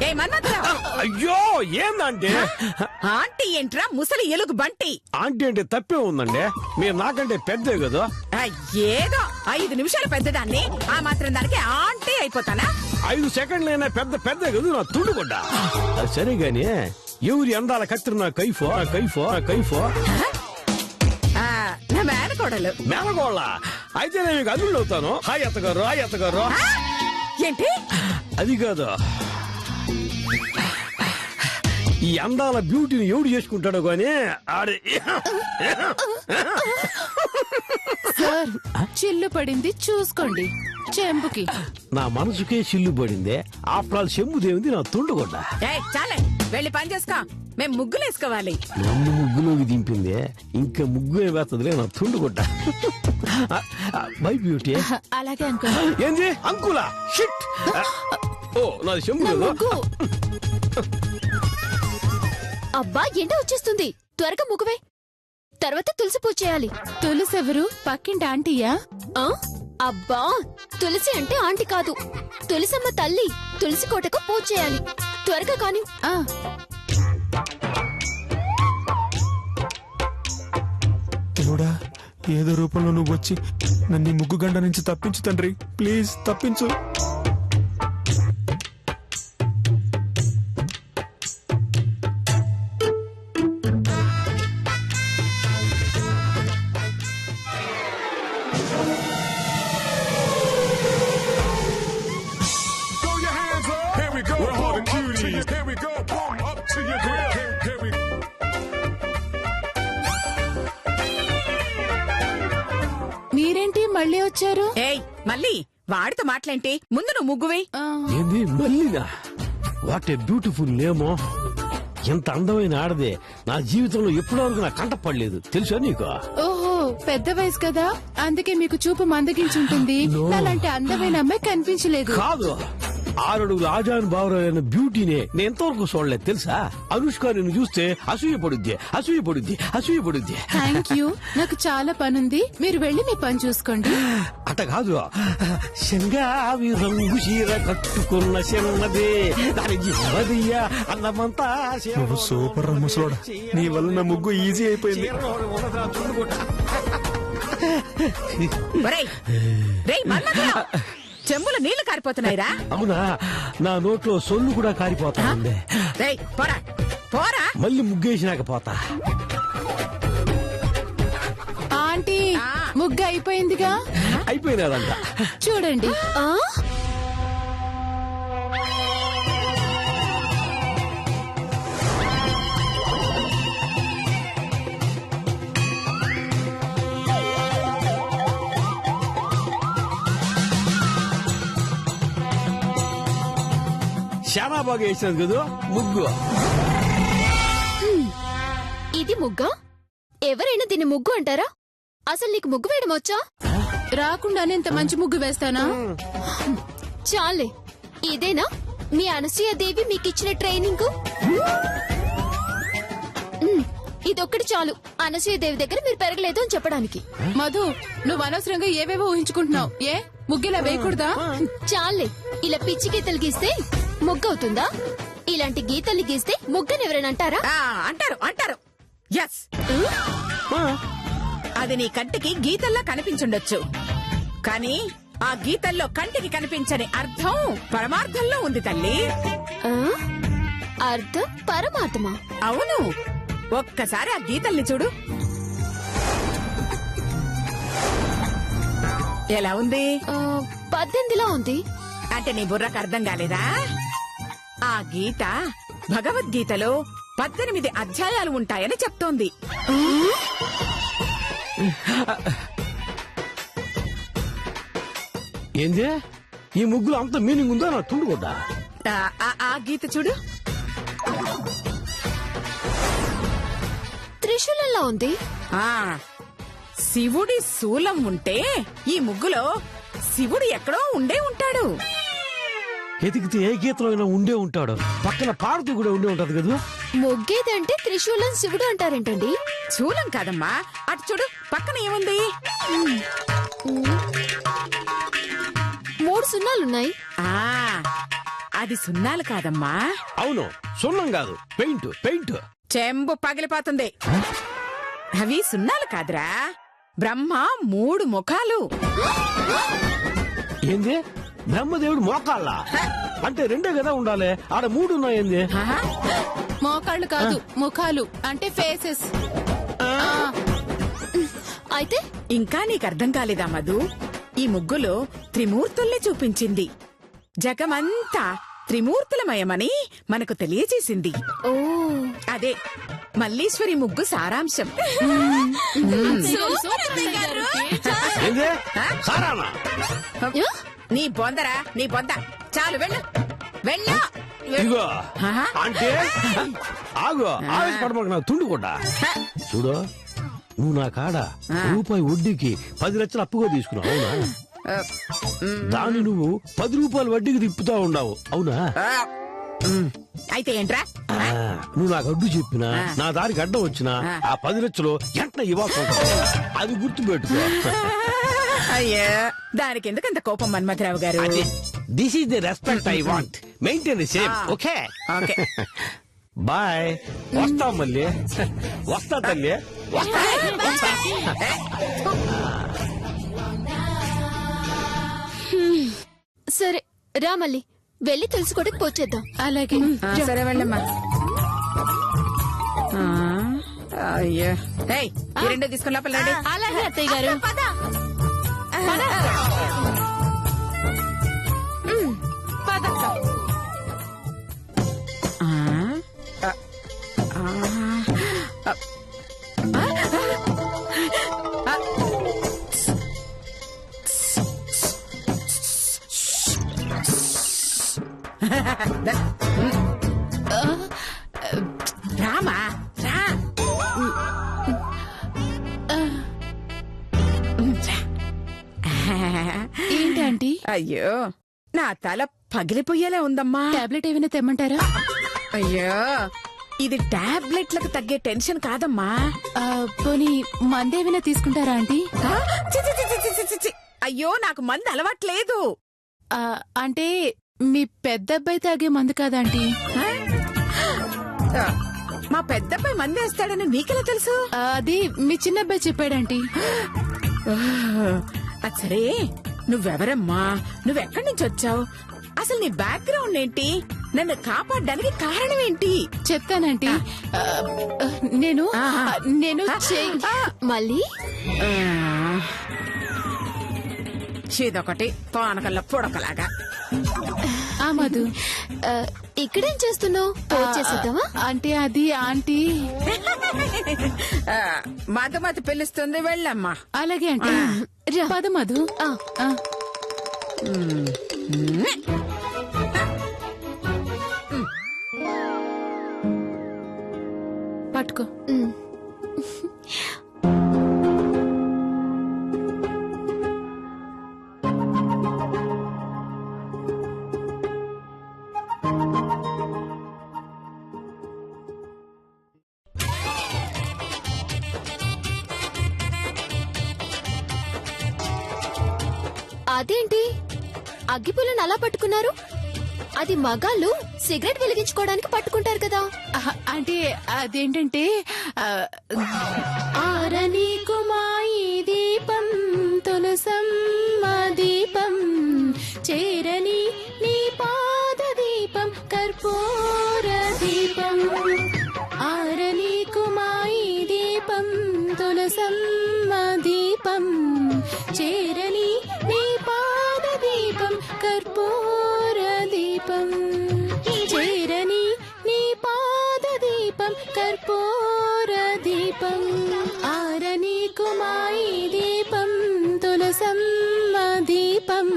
ఏ మన్మథరావు, అయ్యో ఏందంటే ఆంటీ ఏంట్రా ముసలి ఎలుగు బంటి? ఆంటీ అంటే తప్పే ఉందండి, మీరు నాకంటే పెద్దే కదా. ఏదో 5 నిమిషాలు పెద్దదాన్ని, ఆ మాత్రం దానికి ఆంటీ అయిపోతానా? 5 సెకండ్లైనా పెద్దే కదా నా తుండుకుంటా. సరే గాని ఎవరి అందాల కత్తిరి నా కైఫో నా మేనకోడలు. మేనగోళ్ళ అయితే నేను మీకు అల్లుళ్ళు అవుతాను. హాయ్ అత్తగారు. ఏంటి? అది కాదు, ఈ అందాల బ్యూటీని ఎవడు చేసుకుంటాడో గానీ ఆడే. సార్ చిల్లు పడింది చూసుకోండి చెంబుకి. నా మనసుకే చిల్లు పడిందే. ఆఫ్టర్ ఆల్ చెంబుదేమింది నా తుండుకుంటా. చాలే, వెళ్ళి పని చేసుకో, మేము ముగ్గులు వేసుకోవాలి. నన్ను ముగ్గులోకి దింపిందే, ఇంకా ముగ్గు వేస్తుందిలే నా తుండుకుంటా. By beauty. అలాగే అనుకో. ఏంది అంకులా? షిట్. ఓ నాది చెంబు కదా. అబ్బా ఎండ వచ్చేస్తుంది, త్వరగా ముగ్గువే. తర్వాత తులసి పూజ చేయాలి. తులసి ఎవరు? పక్కింటి ఆంటీయా? అబ్బా తులసి అంటే ఆంటీ కాదు, తులసమ్మ తల్లి. తులసి కోటకు పూజ చేయాలి, త్వరగా కాని. దేవుడా, ఏదో రూపంలో నువ్వు వచ్చి నన్ను ముగ్గు గంట నుంచి తప్పించు తండ్రి, ప్లీజ్ తప్పించు. మీరేంటి మళ్ళీ వచ్చారు? ఏయ్ మళ్ళీ వాడితో మాట్లాంటి, ముందు నువ్వు ముగ్గువే. ఏంది మళ్ళీనా? వాట్ ఏ బ్యూటిఫుల్ నేమో. ఎంత అందమైన ఆడదే నా జీవితంలో ఎప్పుడూ నా కంట పడలేదు, తెలుసా నీకు? ఓహో, పెద్ద వయసు కదా, అందుకే మీకు చూపు మందగించుంటుంది. అలాంటి అందమైన అమ్మాయి కనిపించలేదు. కాదు, 6 అడుగుల ఆజాన్ బావరైన బ్యూటీనే నేను ఎంతవరకు చూడలేదు తెలుసా. అనుష్క నిన్ను చూస్తే అసూయపడుద్ది. థ్యాంక్ యూ, నాకు చాలా పనుంది, మీరు వెళ్ళి మీ పని చూసుకోండి. అట కాదు, శంగావి రంగు చీర కట్టుకున్న చిన్నదే దాని జీవదయ్యా అన్నమంతా. నువ్వు సూపర్ రా ముసలోడా, నీ వల్ల నా ముగ్గు ఈజీ అయిపోయింది. చెంబులో నీళ్లు కారిపోతున్నాయిరా. అవునా, నా నోట్లో సొల్లు కూడా కారిపోతానండి. పోరా, మళ్ళీ ముగ్గేసినాక పోతా. ఆంటీ ముగ్గు అయిపోయిందిగా. అయిపోయినాదంట చూడండి. చాలా బాగా వేసినది కదా ముగ్గు. ఇది ముగ్గా? ఎవరైనా దీన్ని ముగ్గు అంటారా? అసలు నీకు ముగ్గు వేయడం వచ్చా? రాకుండానే ఇంత మంచి ముగ్గు వేస్తానా? చాలే, ఇదేనా మీ అనసూయదేవి మీకిచ్చిన ట్రైనింగ్? ఇదొక్కటి చాలు అనసూయదేవి దగ్గర మీరు పెరగలేదు అని చెప్పడానికి. మధు, నువ్వు అనవసరంగా ఏవేవో ఊహించుకుంటున్నావు. ఏ ముగ్గులా వేయకూడదా? చాలే, ఇలా పిచ్చి గీతలు గీస్తే ముగ్గు అవుతుందా? ఇలాంటి గీతల్ని గీస్తే ముగ్గని ఎవరైనా అంటారా? అంటారు. ఎస్, అది నీ కంటికి గీతల్లా కనిపించుండొచ్చు, కానీ ఆ గీతల్లో కంటికి కనిపించని అర్థం పరమార్థంలో ఉంది తల్లి. అర్థం పరమార్థమా? అవును, ఒక్కసారి ఆ గీతల్ని చూడు. ఎలా ఉంది? 18లా ఉంది. అంటే నీ బుర్రకు అర్థం కాలేదా? ఆ గీత భగవద్గీతలో 18 అధ్యాయాలు ఉంటాయని చెప్తోంది. ఏంది ఈ ముగ్గులు అంత మీనింగ్ ఉందో నా తుండుకోదా. ఆ గీత చూడు, త్రిశూలంలా ఉంది. శివుడి శూలం ఉంటే ఈ ముగ్గులో శివుడు ఎక్కడో ఉండే ఉంటాడు. ఎతికితే ఏ గీతలో అయినా ఉండే ఉంటాడు, పక్కన పాడుతూ కూడా ఉండే ఉంటది కదా. ముగ్గేదంటే త్రిశూలం శివుడు అంటారేంటండి? శూలం కాదమ్మా, అటు చూడు, పక్కన ఏముంది? 3 సున్నాలున్నాయి. ఆ అది సున్నాలు కాదమ్మా, అవును, సున్నం కాదు, పెయింట్ పెయింట్. చెంబు పగిలిపోతుంది. అవి సున్నాలు కాదురా, బ్రహ్మ 3 ముఖాలు. ఏంది? బ్రహ్మదేవుడు మోకాళ్ళ అంటే 2 కదా ఉండాలి, ఆడ 3 ఉన్నాయంది. ఆహా, మోకాళ్ళు కాదు, ముఖాలు అంటే ఫేసెస్. అయితే ఇంకా నీకు అర్థం కాలేదా మధు? ఈ ముగ్గులో త్రిమూర్తుల్ని చూపించింది. జగమంతా త్రిమూర్తులమయమని మనకు తెలియజేసింది. ఓ అదే మల్లీశ్వరి ముగ్గు సారాంశం. ఏంది? సారానా? నీ బొందరా, నీ బొంద. చాలు వెళ్ళు, వెళ్ళు. ఇగో ఆహా. అంటే ఆగు, ఆవేశపడమాక నాకు తుండు కూడా. చూడు, నువ్వు నా కాడ రూపాయి వడ్డీకి 10 లక్షలు అప్పుగా తీసుకున్నావు, అవునా? దాన్ని నువ్వు 10 రూపాయలు వడ్డీకి తిప్పుతా ఉన్నావు, అవునా? అయితే ఏంట్రా? నువ్వు నాకు అడ్డు చెప్పినా, నా దారికి అడ్డం వచ్చినా ఆ 10 లక్షలు వెంటనే ఇవ్వాల్సి ఉంటుంది. అది గుర్తు పెట్టుకో. అయ్యో, దానికి ఎందుకంత కోపం మన్మథరావు గారు? This is the respect I want. Maintain the same. Okay okay. Bye. వస్తాం మళ్ళీ. వస్తా తల్లి, వస్తా. సరే రా, మళ్ళీ వెళ్ళి తెలుసుకోవడానికి పోచేద్దాం. అలాగే. సరే వెళ్ళమ్మా. అయ్యో, ఏయ్, ఈ 2 తీసుకుని లోపల రండి. అలాగే అత్తయ్య గారు. రామా, రా. ఏంటంటీ? అయ్యో, నా తల పగిలిపోయేలా ఉందమ్మా. టాబ్లెట్ ఏమైనా తెమ్మంటారా? అయ్యో, ఇది టాబ్లెట్లకు తగ్గే టెన్షన్ కాదమ్మా. పోనీ మందేమైనా తీసుకుంటారా ఆంటీ? ఆ, చి, చి, చి, చి, చి, చి, చి. అయ్యో, నాకు మందు అలవాట్లేదు. అంటే మీ పెద్ద అబ్బాయి తాగే మందు కాదా ఆంటీ? ఆ, మా పెద్దపై మందు వేస్తాడని నీకెలా తెలుసు? అది మీ చిన్న అబ్బాయి చెప్పాడంటీ. అది సరే, నువ్వెవరమ్మా? నువ్వెక్కడి నుంచి వచ్చావు? అసలు నీ బ్యాక్గ్రౌండ్ ఏంటి? నన్ను కాపాడడానికి కారణం ఏంటి? చెప్తానంటీ. నేను నేను మళ్ళీ ఇదొకటి పానకల్లా పొడకలాగా. ఆ మధు, ఇక్కడేం చేస్తున్నావు? చేసేద్దామా? అంటే అది ఆంటీ. మధుమతి పిలుస్తుంది, వెళ్ళమ్మా. అలాగే ఆంటీ. పద మధు. పట్టుకో. అదేంటి అగ్గిపుల్లను అలా పట్టుకున్నారు? అది మగాళ్ళు సిగరెట్ వెలిగించుకోవడానికి పట్టుకుంటారు కదా. అంటే అదేంటంటే ఆరని కుమాయి దీపం తులసమ్మ దీపం చేరని నీ పాద దీపం కర్పూర దీపం. ఆరని కుమాయి దీపం తులసమ్మ దీపం చేరని నీ పాద దీపం కర్పూర దీపం. చేరని నీ పాద దీపం కర్పూర దీపం. ఆరని కుమాయి దీపం తులసమ్మ దీపం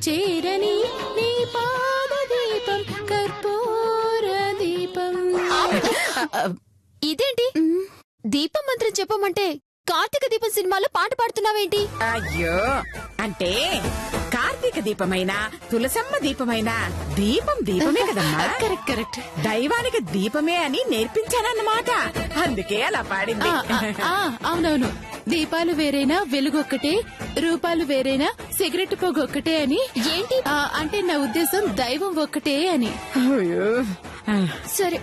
చేరని నీ పాద దీపం కర్పూర దీపం. ఇదేంటి దీపం మంత్రం చెప్పమంటే కార్తీక దీపం సినిమాలో పాట పాడుతున్నావేంటి? అయ్యో, అంటే కార్తీక దీపమైనా తులసమ్మ దీపమైనా దీపం దీపమే కదమ్మా. Correct correct. దైవానికి దీపమే అని నేర్పించానన్నమాట. అందుకే అలా పాడింది. అవునవును. దీపాలు వేరైనా వెలుగొక్కటే, రూపాలు వేరైనా సిగరెట్ పొగ ఒక్కటే అని. ఏంటి? అంటే నా ఉద్దేశం దైవం ఒక్కటే అని. అయ్యో. సరే,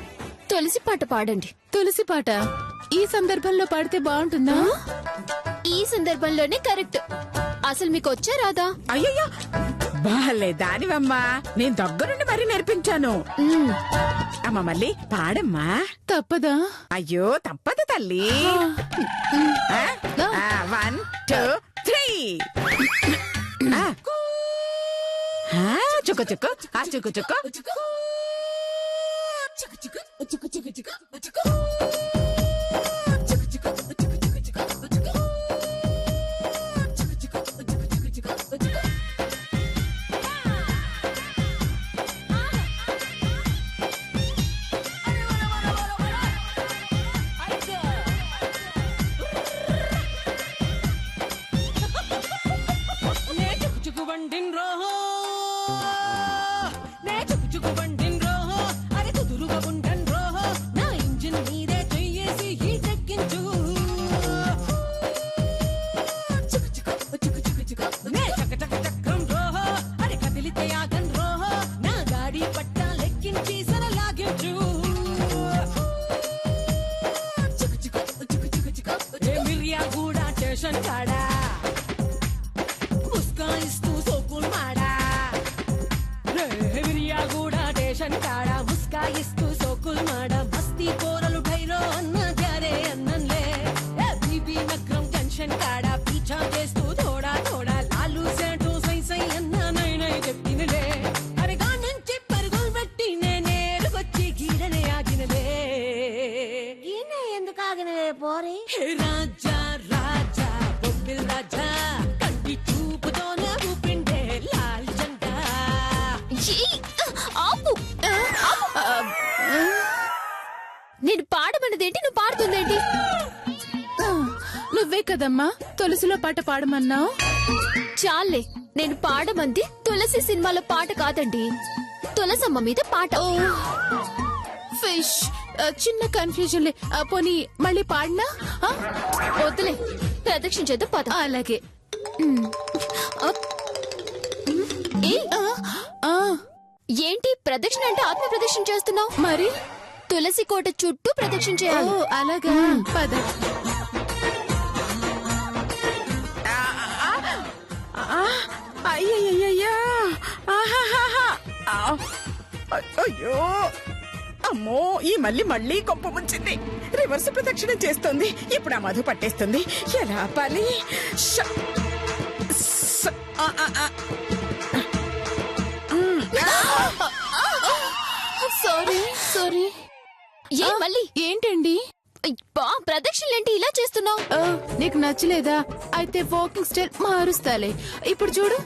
తులసి పాట పాడండి. తులసి పాట ఈ సందర్భంలో పాడితే బాగుంటుందా? ఈ సందర్భంలోనే కరెక్ట్. అసలు మీకు వచ్చా రాదా? అయ్యయ్యో, బాలే దానివమ్మా, నేను దగ్గరుండి మరీ నేర్పించాను. అమ్మ మళ్ళీ పాడమ్మా. తప్పదా? అయ్యో తప్పదు తల్లి. 1 2 3. చుక్కు చుక్కు చుక్కు చుక్కు. రాజా రాజా బొబ్బిల్ రాజా కంటి చూపుతోనే ఊపిండే లాల్ జండా. ఆపు. నేను పాడమన్నదేంటి, నువ్వు పాడుతుందేంటి? నువ్వే కదమ్మా తులసిలో పాట పాడమన్నావు. చాలే, నేను పాడమంది తులసి సినిమాలో పాట కాదండి, తులసమ్మ మీద పాట. ఫిష్ చిన్న కన్ఫ్యూజన్ లే. పోనీ మళ్ళీ పాడినా? వద్దులే, ప్రదక్షిణ చేద్దాం పద. అలాగే. ఏంటి ప్రదక్షిణ అంటే ఆత్మ ప్రదక్షిణ చేస్తున్నావు? మరి తులసి కోట చుట్టూ ప్రదక్షిణ చేయాలి. అలాగా, పద. అయ్యయ్యయ్యా. అయ్యో అమ్మో, ఈ మళ్ళీ కొంప ముంచింది. రివర్స్ ప్రదక్షిణ చేస్తుంది. ఇప్పుడు ఆ మధు పట్టేస్తుంది. ఎలా ఆపాలి? సారీ. మళ్ళీ ఏంటండి? ప్రదక్షిణలేంటి ఇలా చేస్తున్నావు? నీకు నచ్చలేదా? అయితే వాకింగ్ స్టైల్ మారుస్తాలే. ఇప్పుడు చూడు.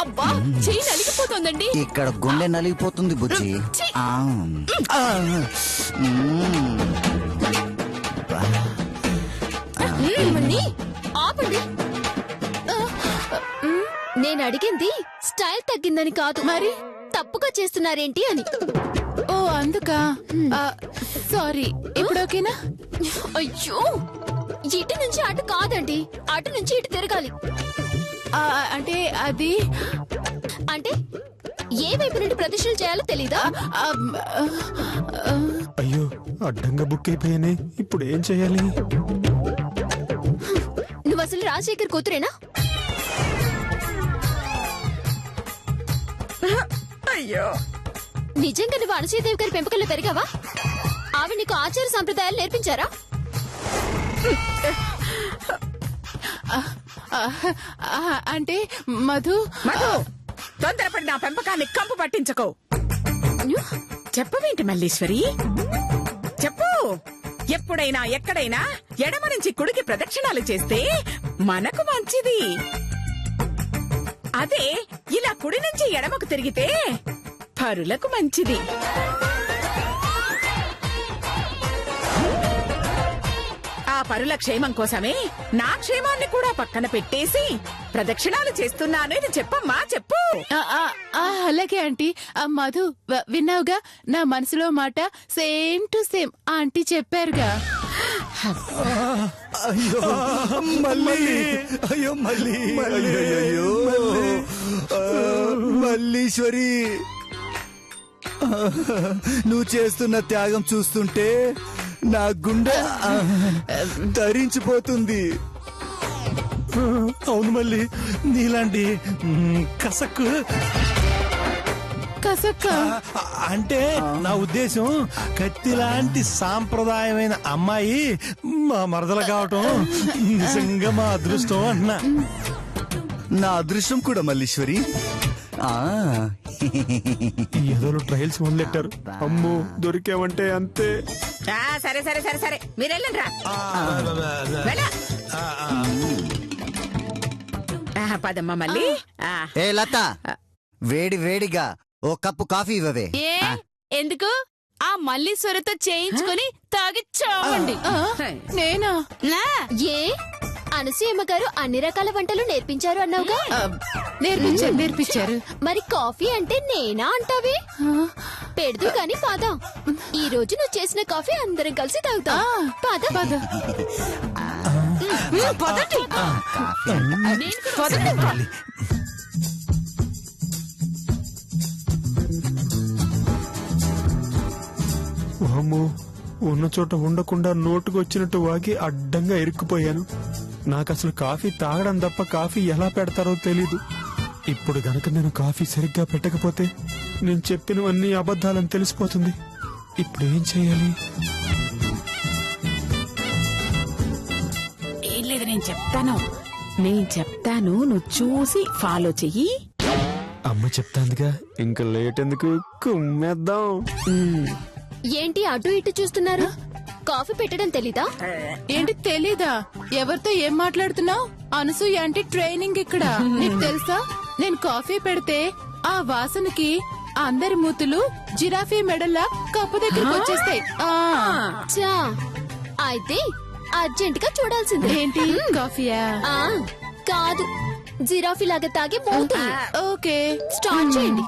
అబ్బా, చెయ్యి నలిగిపోతుందండి. ఇక్కడ గుండె నలిగిపోతుంది బుజ్జి. మిమ్మల్ని ఆపండి. నేను అడిగింది స్టైల్ తగ్గిందని కాదు, మరి తప్పుగా చేస్తున్నారేంటి అని. ఓ అందుకా? సారీ. ఇప్పుడు ఓకేనా? అయ్యో, ఇటు నుంచి అటు కాదండి, అటు నుంచి ఇటు తిరగాలి. అంటే అది అంటే ఏ వైపు నుండి ప్రదర్శనలు చేయాలో తెలీదా? అయ్యో, అడ్డంగా బుక్ అయిపోయానే. ఇప్పుడు ఏం చేయాలి? నువ్వు అసలు రాజశేఖర్ కూతురేనా? అయ్యో, నిజంగా నువ్వు అనసూయదేవి గారి పెంపకంలో పెరిగావా? ఆవిడ నీకు ఆచార సంప్రదాయాలు నేర్పించారా? అంటే మధు తొందరపడి నా పెంపకాన్ని కంపు పట్టించకో. చెప్పవేంటి మల్లీశ్వరి? చెప్పు. ఎప్పుడైనా ఎక్కడైనా ఎడమ నుంచి కుడికి ప్రదక్షిణాలు చేస్తే మనకు మంచిది. అదే ఇలా కుడి నుంచి ఎడమకు తిరిగితే పరులకు మంచిది. ఆ పరుల క్షేమం కోసమే నా క్షేమాన్ని కూడా పక్కన పెట్టేసి ప్రదక్షిణాలు చేస్తున్నాను అని చెప్పమ్మా, చెప్పు. అలాగే ఆంటీ. మధు విన్నావుగా, నా మనసులో మాట సేమ్ టు సేమ్ ఆంటీ చెప్పారుగా. అయ్యో మళ్ళీ అయ్యో మళ్ళీ అయ్యో మల్లీశ్వరి, నువ్వు చేస్తున్న త్యాగం చూస్తుంటే నా గుండె ధరించిపోతుంది. అవును మళ్ళీ, నీలాంటి కసక్కు కసక్క అంటే నా ఉద్దేశం కత్తి లాంటి సాంప్రదాయమైన అమ్మాయి మా మరదలు కావటం నిజంగా మా అదృష్టం అన్నా. నా అదృష్టం కూడా మల్లీశ్వరి. ఏదో ట్రయల్స్ మొదలెట్టారు. అమ్మో దొరికామంటే అంతే. సరే సరే సరే సరే, మీరు వెళ్ళండి రా. పదమ్మా మళ్ళీ. ఏ లత, వేడి వేడిగా ఓ కప్పు కాఫీ ఇవ్వవే. ఎందుకు? ఆ మల్లీశ్వరితో చేయించుకుని తాగి చావండి. నేనా? ఏ అనసూయమ్మ గారు అన్ని రకాల వంటలు నేర్పించారు అన్నావుగా? నేర్పించారు. మరి కాఫీ అంటే నేనా అంటావే? పెడదు కాని పద, ఈ రోజు నువ్వు చేసిన కాఫీ అందరం కలిసి తాగుతాం. పద పద. వామ్మో, ఉన్న చోట ఉండకుండా నోటుకు వచ్చినట్టు వాకి అడ్డంగా ఇరుక్కుపోయాను. నాకు అసలు కాఫీ తాగడం తప్ప కాఫీ ఎలా పెడతారో తెలీదు. ఇప్పుడు గనక నేను కాఫీ సరిగ్గా పెట్టకపోతే నేను చెప్పినవన్నీ అబద్ధాలని తెలిసిపోతుంది. ఇప్పుడు ఏం చేయాలి? ఏం లేదు, నేను చెప్తాను, నువ్వు చూసి ఫాలో చెయ్యి. అమ్మ చెప్తాందిగా, ఇంకా లేట్ ఎందుకు, కుమ్మేద్దాం. ఏంటి అటు ఇటు చూస్తున్నారు? కాఫీ పెట్టడం తెలీదా? ఏంటి తెలీదా? ఎవరితో ఏం మాట్లాడుతున్నావు? అనసూయ అంటే ట్రైనింగ్ ఇక్కడ. నీకు తెలుసా, నేను కాఫీ పెడితే ఆ వాసనకి అందరి మూతులు జిరాఫీ మెడల్లా కప్పు దగ్గరికి వచ్చేస్తాయి. చా, అయితే అర్జెంట్ గా చూడాల్సిందే. ఏంటి కాఫీయా? కాదు, జిరాఫీ లాగా తాగి మూతులు. ఓకే, స్టార్ట్ చేయండి.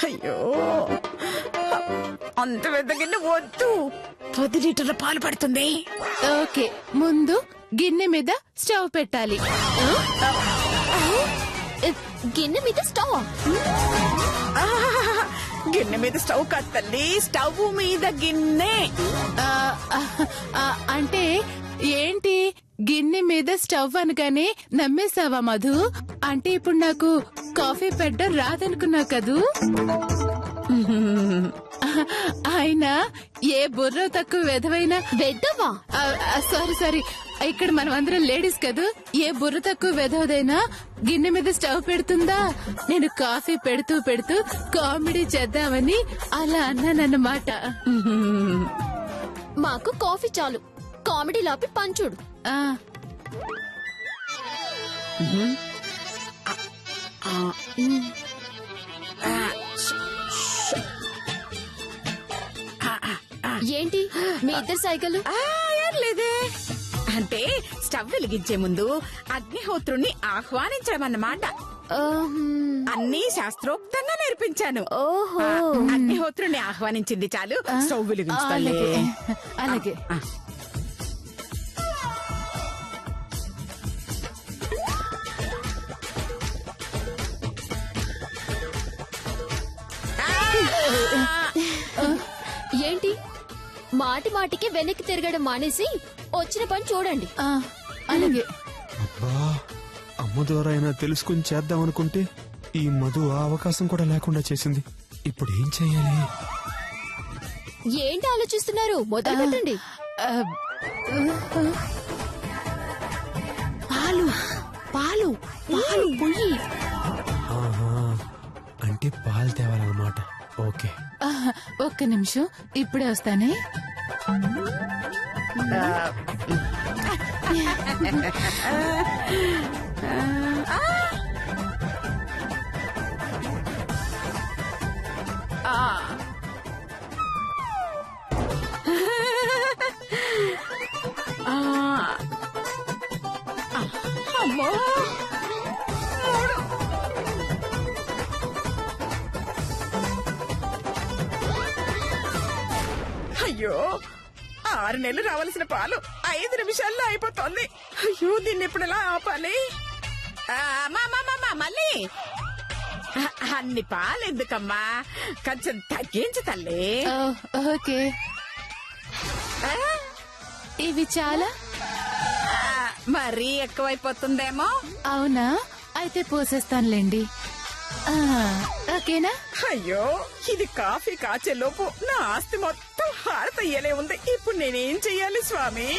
అయ్యో, అంత పెద్ద గిన్నె వద్దు, 10 లీటర్ల పాలు పడుతుంది. ఓకే, ముందు గిన్నె మీద స్టవ్ పెట్టాలి. గిన్నె మీద స్టవ్? గిన్నె మీద స్టవ్ కాదు తల్లి, స్టవ్ మీద గిన్నె. అంటే ఏంటి, గిన్నె మీద స్టవ్ అనగానే నమ్మేశావా మధు? అంటే ఇప్పుడు నాకు కాఫీ పెట్టడం రాదనుకున్నా కదూ? ఆయన ఏ బుర్ర తక్కువ వెధవైనా వెధవా? సారీ, ఇక్కడ మనం అందరం లేడీస్ కదూ, ఏ బుర్ర తక్కువ వెధవదైనా గిన్నె మీద స్టవ్ పెడుతుందా? నేను కాఫీ పెడుతూ పెడుతూ కామెడీ చేద్దామని అలా అన్నానన్నమాట. మాకు కాఫీ చాలు, కామెడీ లాపి పంచుడు. ఏంటి మీ ఇద్దరు సైకిల్? ఏం లేదే, అంటే స్టవ్ వెలిగించే ముందు అగ్నిహోత్రుణ్ణి ఆహ్వానించడం అన్నమాట. అన్ని శాస్త్రోక్తంగా నేర్పించాను. ఓహో, అగ్నిహోత్రుణ్ణి ఆహ్వానించింది చాలు, స్టవ్ వెలిగించాలి. అలాగే. ఏంటి మాటి మాటికి వెనక్కి తిరగడం మానేసి వచ్చిన పని చూడండి. అలాగే. అబ్బా, అమ్మ ద్వారా అయినా తెలుసుకుని చేద్దాం అనుకుంటే ఈ మధు ఆ అవకాశం కూడా లేకుండా చేసింది. ఇప్పుడు ఏం చెయ్యాలి? ఏంటి ఆలోచిస్తున్నారు? మొదలు పెట్టండి. పాలు పాలు పాలు పొయ్యి. అంటే పాలు తేవాలన్నమాట. ఓకే, ఒక్క నిమిషం, ఇప్పుడే వస్తానే. అమ్మో అయ్యో 6 నెలలు రావాల్సిన పాలు 5 నిమిషాల్లో అయిపోతుంది. అయ్యో దీన్ని ఇప్పుడు ఎలా ఆపాలి? మళ్ళీ అన్ని పాలు ఎందుకమ్మా, కొంచెం తగ్గించు తల్లి. ఓకే, ఇవి చాలా మరీ ఎక్కువైపోతుందేమో. అవునా, అయితే పోసేస్తానులేండి. ఓకేనా? అయ్యో ఇది కాఫీ కాచేలోపు నా ఆస్తి మొత్తం హారతయ్యలే ఉంది. ఇప్పుడు నేనేం చెయ్యాలి స్వామి?